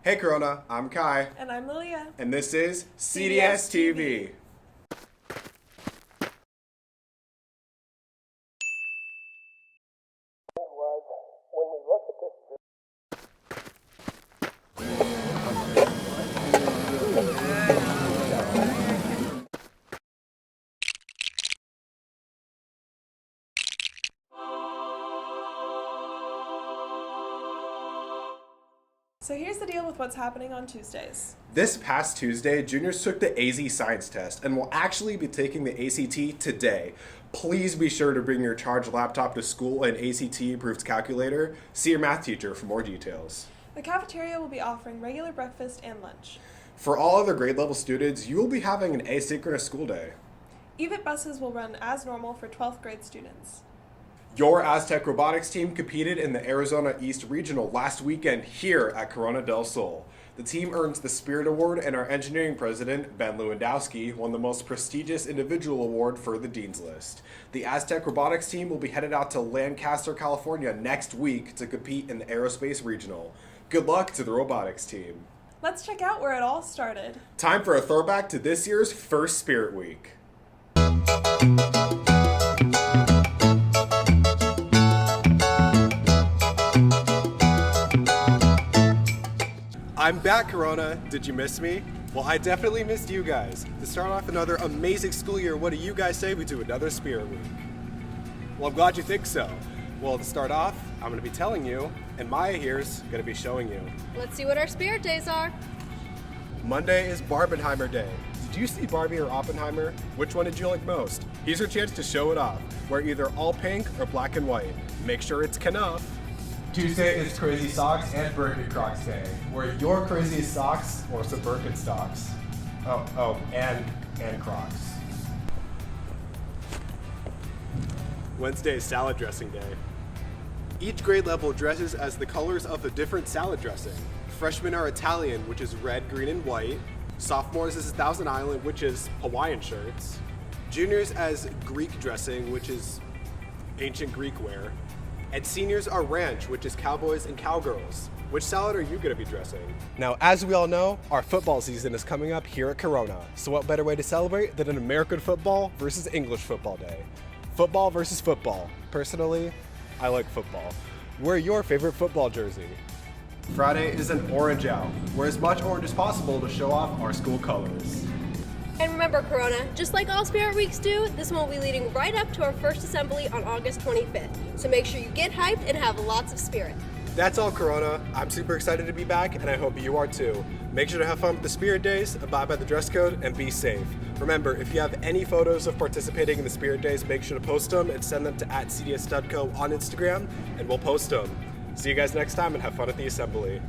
Hey Corona, I'm Kai. And I'm Malia. And this is cdstv. So here's the deal with what's happening on Tuesdays. This past Tuesday, juniors took the AZ Science Test and will actually be taking the ACT today. Please be sure to bring your charged laptop to school and ACT-approved calculator. See your math teacher for more details. The cafeteria will be offering regular breakfast and lunch. For all other grade level students, you will be having an asynchronous school day. EVIT buses will run as normal for 12th grade students. Your Aztec robotics team competed in the Arizona East Regional last weekend here at Corona del Sol. The team earns the Spirit Award, and our engineering president, Ben Lewandowski, won the most prestigious individual award for the Dean's List. The Aztec robotics team will be headed out to Lancaster, California next week to compete in the Aerospace Regional. Good luck to the robotics team. Let's check out where it all started. Time for a throwback to this year's first Spirit Week. I'm back, Corona. Did you miss me? Well, I definitely missed you guys. To start off another amazing school year, what do you guys say we do another Spirit Week? Well, I'm glad you think so. Well, to start off, I'm going to be telling you, and Maya here's going to be showing you. Let's see what our Spirit days are. Monday is Barbenheimer Day. Did you see Barbie or Oppenheimer? Which one did you like most? Here's your chance to show it off. Wear either all pink or black and white. Make sure it's enough. Tuesday is Crazy Socks and Birkenstocks Day. Wear your craziest socks or some Birkenstocks. And Crocs. Wednesday is Salad Dressing Day. Each grade level dresses as the colors of a different salad dressing. Freshmen are Italian, which is red, green, and white. Sophomores is Thousand Island, which is Hawaiian shirts. Juniors as Greek dressing, which is ancient Greek wear. And seniors are ranch, which is cowboys and cowgirls. Which salad are you going to be dressing? Now, as we all know, our football season is coming up here at Corona. So what better way to celebrate than an American football versus English football day? Football versus football. Personally, I like football. Wear your favorite football jersey. Friday is an orange out. Wear as much orange as possible to show off our school colors. And remember, Corona, just like all Spirit Weeks do, this one will be leading right up to our first assembly on August 25th. So make sure you get hyped and have lots of spirit. That's all, Corona. I'm super excited to be back, and I hope you are too. Make sure to have fun with the Spirit Days, abide by the dress code, and be safe. Remember, if you have any photos of participating in the Spirit Days, make sure to post them and send them to @CDSStudco on Instagram, and we'll post them. See you guys next time, and have fun at the assembly.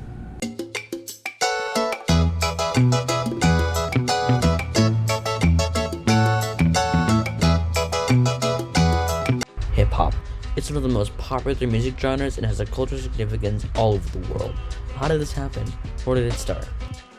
Hip-hop. It's one of the most popular music genres and has a cultural significance all over the world. How did this happen? Where did it start?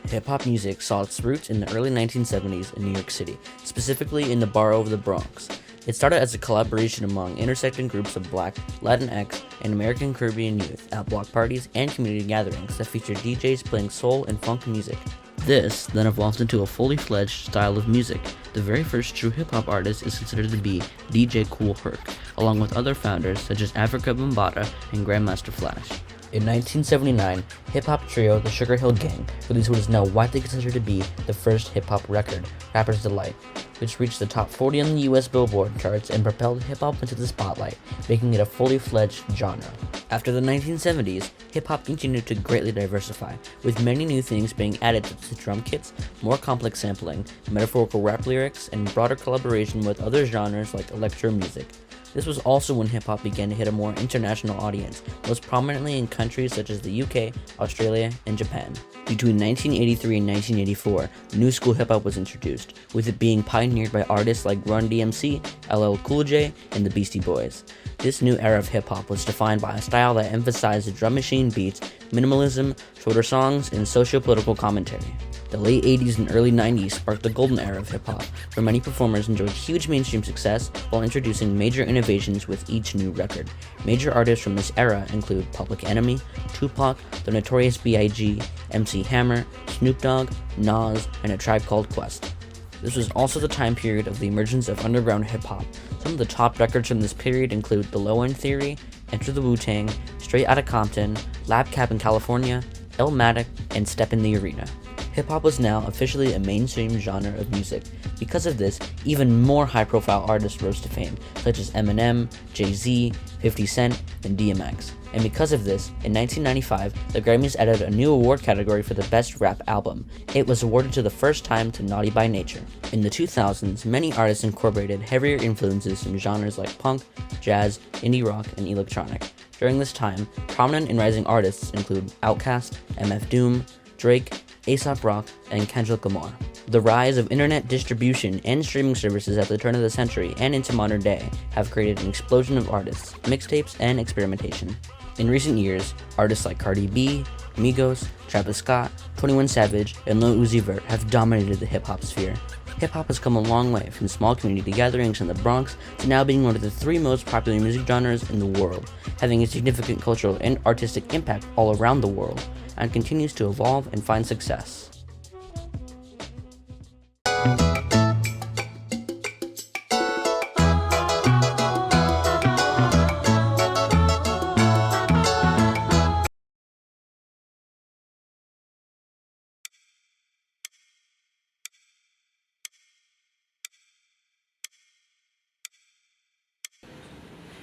Hip-hop music saw its roots in the early 1970s in New York City, specifically in the borough of the Bronx. It started as a collaboration among intersecting groups of Black, Latinx, and American Caribbean youth at block parties and community gatherings that featured DJs playing soul and funk music. This then evolved into a fully fledged style of music. The very first true hip-hop artist is considered to be DJ Kool Herc, along with other founders such as Africa Bambaataa and Grandmaster Flash. In 1979, hip-hop trio The Sugar Hill Gang released what is now widely considered to be the first hip-hop record, Rapper's Delight, which reached the top 40 on the US Billboard charts and propelled hip-hop into the spotlight, making it a fully fledged genre. After the 1970s, hip-hop continued to greatly diversify, with many new things being added to drum kits, more complex sampling, metaphorical rap lyrics, and broader collaboration with other genres like electro music. This was also when hip-hop began to hit a more international audience, most prominently in countries such as the UK, Australia, and Japan. Between 1983 and 1984, new school hip-hop was introduced, with it being pioneered by artists like Run DMC, LL Cool J, and the Beastie Boys. This new era of hip-hop was defined by a style that emphasized drum machine beats, minimalism, shorter songs, and socio-political commentary. The late 80s and early 90s sparked the golden era of hip-hop, where many performers enjoyed huge mainstream success while introducing major innovations innovations with each new record. Major artists from this era include Public Enemy, Tupac, The Notorious B.I.G., MC Hammer, Snoop Dogg, Nas, and A Tribe Called Quest. This was also the time period of the emergence of underground hip-hop. Some of the top records from this period include The Low End Theory, Enter the Wu-Tang, Straight Outta Compton, Lab Cap in California, Illmatic, and Step in the Arena. Hip-hop was now officially a mainstream genre of music. Because of this, even more high-profile artists rose to fame, such as Eminem, Jay-Z, 50 Cent, and DMX. And because of this, in 1995, the Grammys added a new award category for the Best Rap Album. It was awarded for the first time to Naughty by Nature. In the 2000s, many artists incorporated heavier influences from genres like punk, jazz, indie rock, and electronic. During this time, prominent and rising artists include Outkast, MF Doom, Drake, A$AP Rock, and Kendrick Lamar. The rise of internet distribution and streaming services at the turn of the century and into modern day have created an explosion of artists, mixtapes, and experimentation. In recent years, artists like Cardi B, Migos, Travis Scott, 21 Savage, and Lil Uzi Vert have dominated the hip-hop sphere. Hip-hop has come a long way from small community gatherings in the Bronx to now being one of the 3 most popular music genres in the world, having a significant cultural and artistic impact all around the world, and continues to evolve and find success.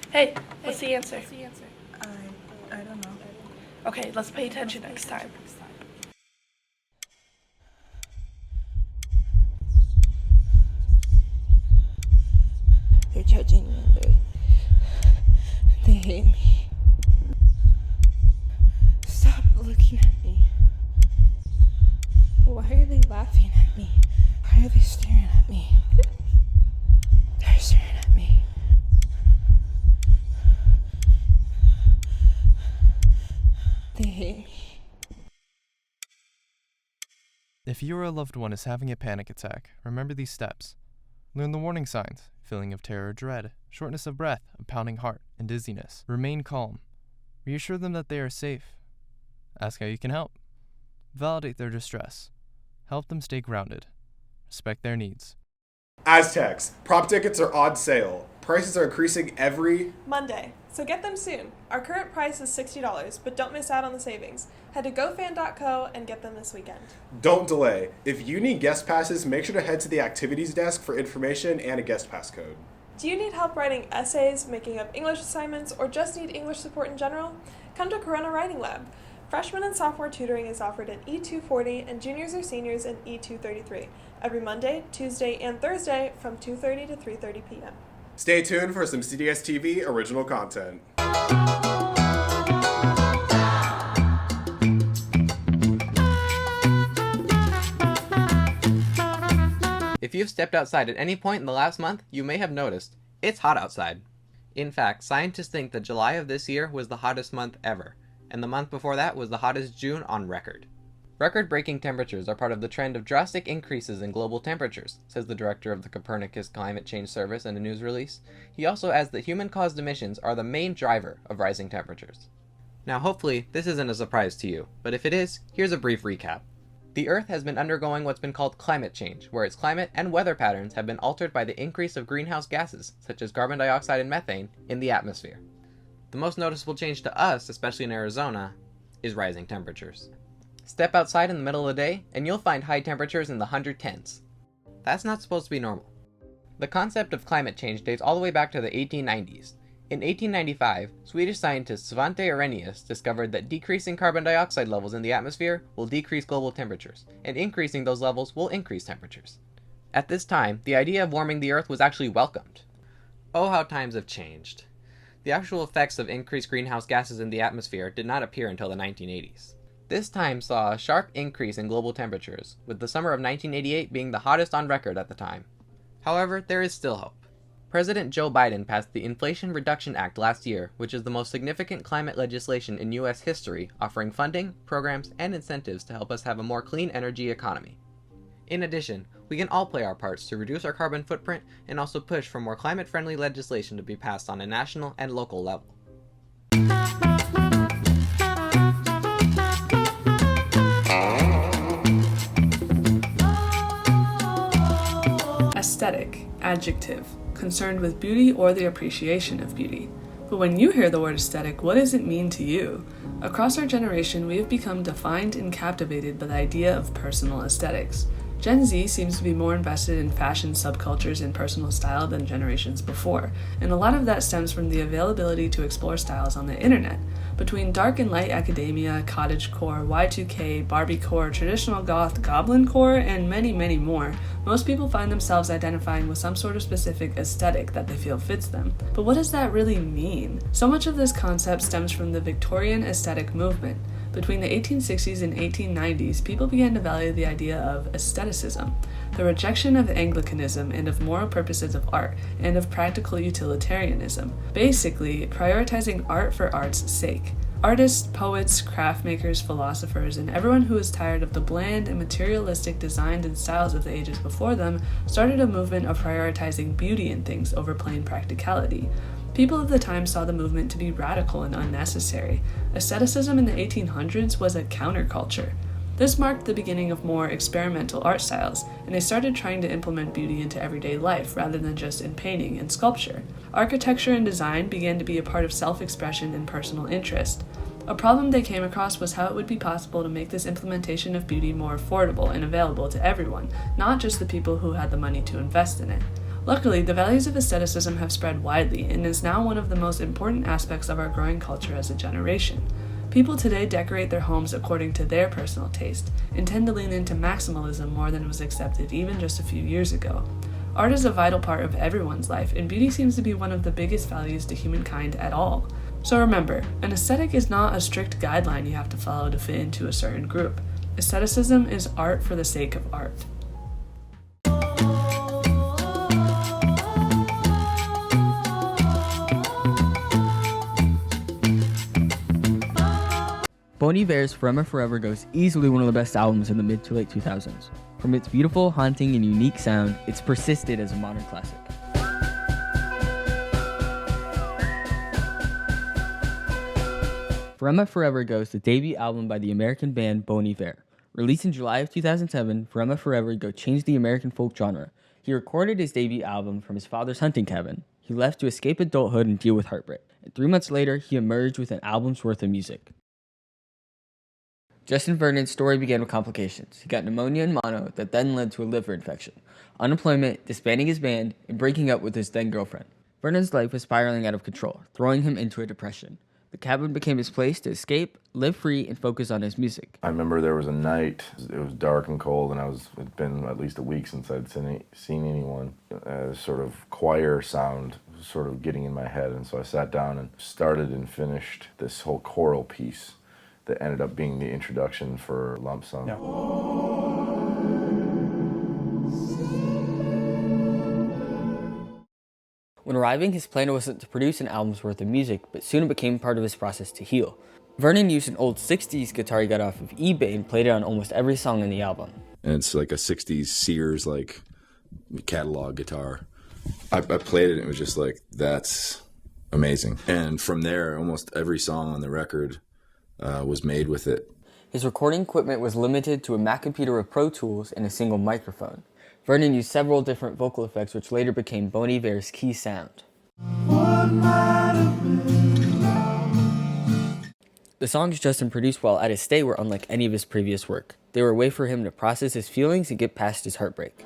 Hey, what's the answer? I don't know. Okay, let's pay attention next time. They're judging me. They hate me. Stop looking at me. Why are they laughing at me? Why are they staring at me? They're staring at me. They hate me. If you or a loved one is having a panic attack, remember these steps. Learn the warning signs: feeling of terror or dread, shortness of breath, a pounding heart, and dizziness. Remain calm. Reassure them that they are safe. Ask how you can help. Validate their distress. Help them stay grounded. Respect their needs. Aztecs. Prop tickets are on sale. Prices are increasing every Monday, so get them soon. Our current price is $60, but don't miss out on the savings. Head to gofan.co and get them this weekend. Don't delay. If you need guest passes, make sure to head to the activities desk for information and a guest pass code. Do you need help writing essays, making up English assignments, or just need English support in general? Come to Corona Writing Lab. Freshman and sophomore tutoring is offered in E240 and juniors or seniors in E233 every Monday, Tuesday, and Thursday from 2:30 to 3:30 p.m. Stay tuned for some cdstv original content. If you've stepped outside at any point in the last month, you may have noticed it's hot outside. In fact, scientists think that July of this year was the hottest month ever, and the month before that was the hottest June on record. Record-breaking temperatures are part of the trend of drastic increases in global temperatures, says the director of the Copernicus Climate Change Service in a news release. He also adds that human-caused emissions are the main driver of rising temperatures. Now hopefully, this isn't a surprise to you, but if it is, here's a brief recap. The Earth has been undergoing what's been called climate change, where its climate and weather patterns have been altered by the increase of greenhouse gases, such as carbon dioxide and methane, in the atmosphere. The most noticeable change to us, especially in Arizona, is rising temperatures. Step outside in the middle of the day, and you'll find high temperatures in the 110s. That's not supposed to be normal. The concept of climate change dates all the way back to the 1890s. In 1895, Swedish scientist Svante Arrhenius discovered that decreasing carbon dioxide levels in the atmosphere will decrease global temperatures, and increasing those levels will increase temperatures. At this time, the idea of warming the Earth was actually welcomed. Oh, how times have changed. The actual effects of increased greenhouse gases in the atmosphere did not appear until the 1980s. This time saw a sharp increase in global temperatures, with the summer of 1988 being the hottest on record at the time. However, there is still hope. President Joe Biden passed the Inflation Reduction Act last year, which is the most significant climate legislation in U.S. history, offering funding, programs, and incentives to help us have a more clean energy economy. In addition, we can all play our parts to reduce our carbon footprint and also push for more climate-friendly legislation to be passed on a national and local level. Aesthetic, adjective, concerned with beauty or the appreciation of beauty. But when you hear the word aesthetic, what does it mean to you? Across our generation, we have become defined and captivated by the idea of personal aesthetics. Gen Z seems to be more invested in fashion subcultures and personal style than generations before, and a lot of that stems from the availability to explore styles on the internet. Between dark and light academia, cottagecore, Y2K, Barbiecore, traditional goth, goblincore, and many, many more, most people find themselves identifying with some sort of specific aesthetic that they feel fits them. But what does that really mean? So much of this concept stems from the Victorian aesthetic movement. Between the 1860s and 1890s, people began to value the idea of aestheticism, the rejection of Anglicanism and of moral purposes of art, and of practical utilitarianism, basically prioritizing art for art's sake. Artists, poets, craft makers, philosophers, and everyone who was tired of the bland and materialistic designs and styles of the ages before them started a movement of prioritizing beauty in things over plain practicality. People of the time saw the movement to be radical and unnecessary. Aestheticism in the 1800s was a counterculture. This marked the beginning of more experimental art styles, and they started trying to implement beauty into everyday life rather than just in painting and sculpture. Architecture and design began to be a part of self-expression and personal interest. A problem they came across was how it would be possible to make this implementation of beauty more affordable and available to everyone, not just the people who had the money to invest in it. Luckily, the values of aestheticism have spread widely and is now one of the most important aspects of our growing culture as a generation. People today decorate their homes according to their personal taste and tend to lean into maximalism more than was accepted even just a few years ago. Art is a vital part of everyone's life, and beauty seems to be one of the biggest values to humankind at all. So remember, an aesthetic is not a strict guideline you have to follow to fit into a certain group. Aestheticism is art for the sake of art. Bon Iver's Forever goes easily one of the best albums in the mid to late 2000s. From its beautiful, haunting, and unique sound, it's persisted as a modern classic. Forever Goes, the debut album by the American band Bon Iver. Released in July of 2007, Forever Go changed the American folk genre. He recorded his debut album from his father's hunting cabin. He left to escape adulthood and deal with heartbreak. And 3 months later, he emerged with an album's worth of music. Justin Vernon's story began with complications. He got pneumonia and mono that then led to a liver infection, unemployment, disbanding his band, and breaking up with his then-girlfriend. Vernon's life was spiraling out of control, throwing him into a depression. The cabin became his place to escape, live free, and focus on his music. I remember there was a night, it was dark and cold, and it'd been at least a week since I'd seen anyone. A sort of choir sound was sort of getting in my head, and so I sat down and started and finished this whole choral piece that ended up being the introduction for Lump Sum. Yeah. When arriving, his plan wasn't to produce an album's worth of music, but soon it became part of his process to heal. Vernon used an old 60s guitar he got off of eBay and played it on almost every song in the album. And it's like a 60s Sears like catalog guitar. I played it and it was just like, that's amazing. And from there, almost every song on the record was made with it. His recording equipment was limited to a Mac computer with Pro Tools and a single microphone. Vernon used several different vocal effects, which later became Bon Iver's key sound. The songs Justin produced while at his stay were unlike any of his previous work. They were a way for him to process his feelings and get past his heartbreak.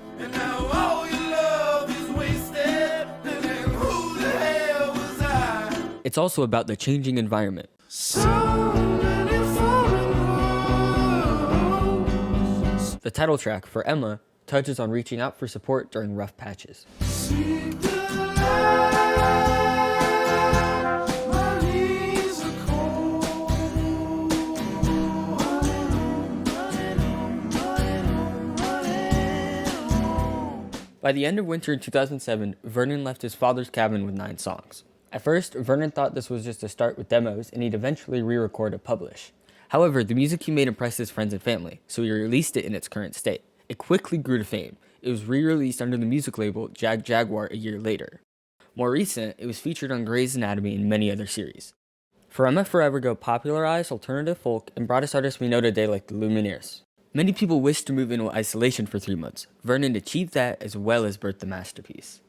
It's also about the changing environment. The title track, For Emma, touches on reaching out for support during rough patches. By the end of winter in 2007, Vernon left his father's cabin with 9 songs. At first, Vernon thought this was just a start with demos, and he'd eventually re-record and publish. However, the music he made impressed his friends and family, so he released it in its current state. It quickly grew to fame. It was re-released under the music label Jag Jaguar a year later. More recent, it was featured on Grey's Anatomy and many other series. Forever Forever Ago popularized alternative folk and brought us artists we know today like the Lumineers. Many people wished to move into isolation for 3 months. Vernon achieved that as well as birthed the masterpiece.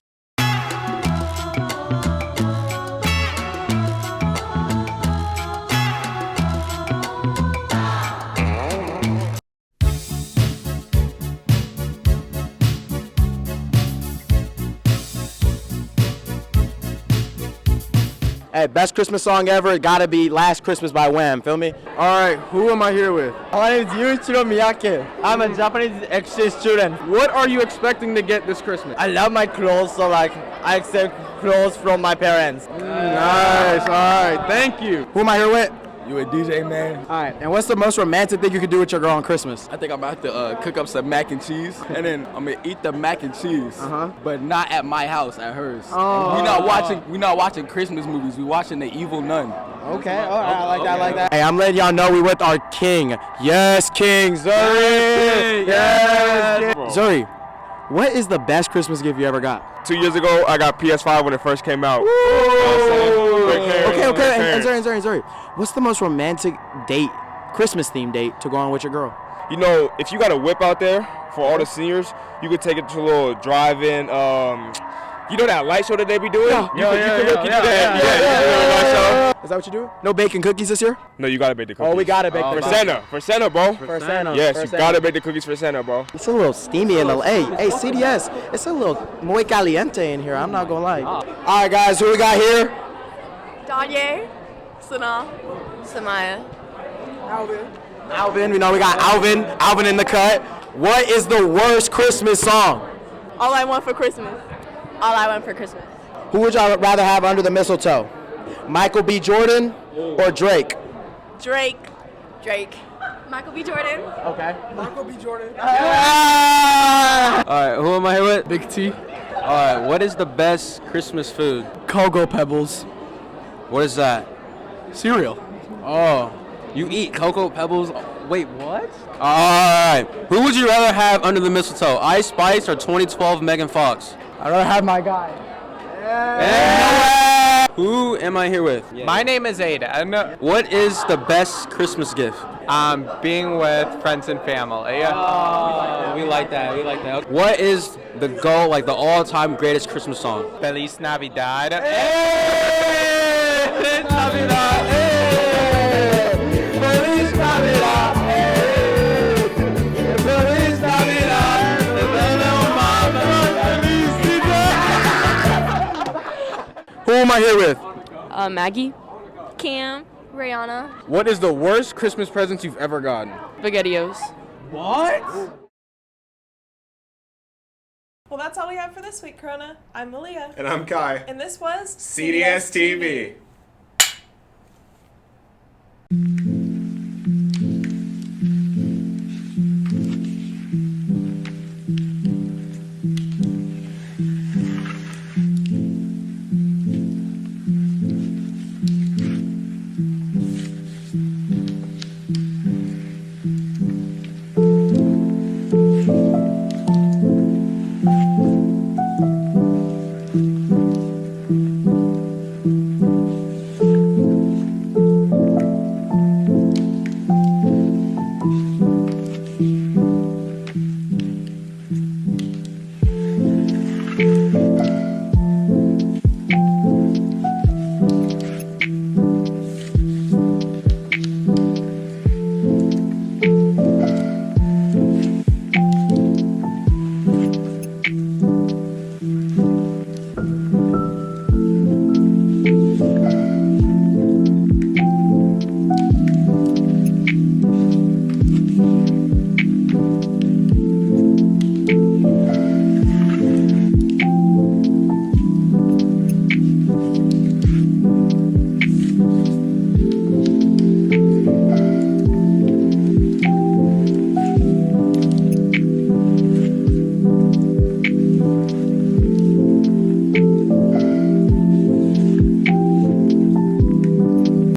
Hey, best Christmas song ever, gotta be Last Christmas by Wham, feel me? Alright, who am I here with? My name is Yuichiro Miyake. I'm a Japanese exchange student. What are you expecting to get this Christmas? I love my clothes, so I accept clothes from my parents. Nice, alright, thank you. Who am I here with? You a DJ, man? Alright, and what's the most romantic thing you could do with your girl on Christmas? I think I'm about to cook up some mac and cheese, and then I'm gonna eat the mac and cheese, but not at my house, at hers. Oh. We not watching Christmas movies. We watching The Evil Nun. Okay, alright, I like that. Hey, I'm letting y'all know we with our king. Yes, King Zuri. Yes, King. Zuri, what is the best Christmas gift you ever got? 2 years ago, I got PS5 when it first came out. Okay, and Zuri, what's the most romantic date, Christmas themed date, to go on with your girl? You know, if you got a whip out there for all the seniors, you could take it to a little drive-in. You know that light show that they be doing? You can do that. Is that what you do? No bacon cookies this year? No, you gotta bake the cookies. Oh, we gotta bake the cookies. For Santa, bro. For Santa. Yes, you gotta bake the cookies for Santa, bro. It's a little steamy in the hey, CDS. It's a little muy caliente in here. I'm not gonna lie. All right, guys, who we got here? Danye, Sana, Samaya, Alvin. We know we got Alvin in the cut. What is the worst Christmas song? All I Want for Christmas. All I Want for Christmas. Who would y'all rather have under the mistletoe? Michael B. Jordan or Drake? Drake. Michael B. Jordan. Okay. Michael B. Jordan. Alright, who am I here with? Big T. Alright, what is the best Christmas food? Cocoa Pebbles. What is that? Cereal. Oh, you eat Cocoa Pebbles? Wait, what? Alright, who would you rather have under the mistletoe? Ice Spice or 2012 Megan Fox? I'd rather have my guy. Yeah. Who am I here with? My name is Aiden. What is the best Christmas gift? Being with friends and family. Oh, we like that. What is the goal, like the all-time greatest Christmas song? Feliz Navidad. Hey! Feliz Navidad. Hey! Feliz Navidad. Hey! Feliz Navidad. Who am I here with? Maggie, Cam, Rihanna. What is the worst Christmas present you've ever gotten? SpaghettiOs. What? Well, that's all we have for this week, Corona. I'm Malia. And I'm Kai. And this was cdstv.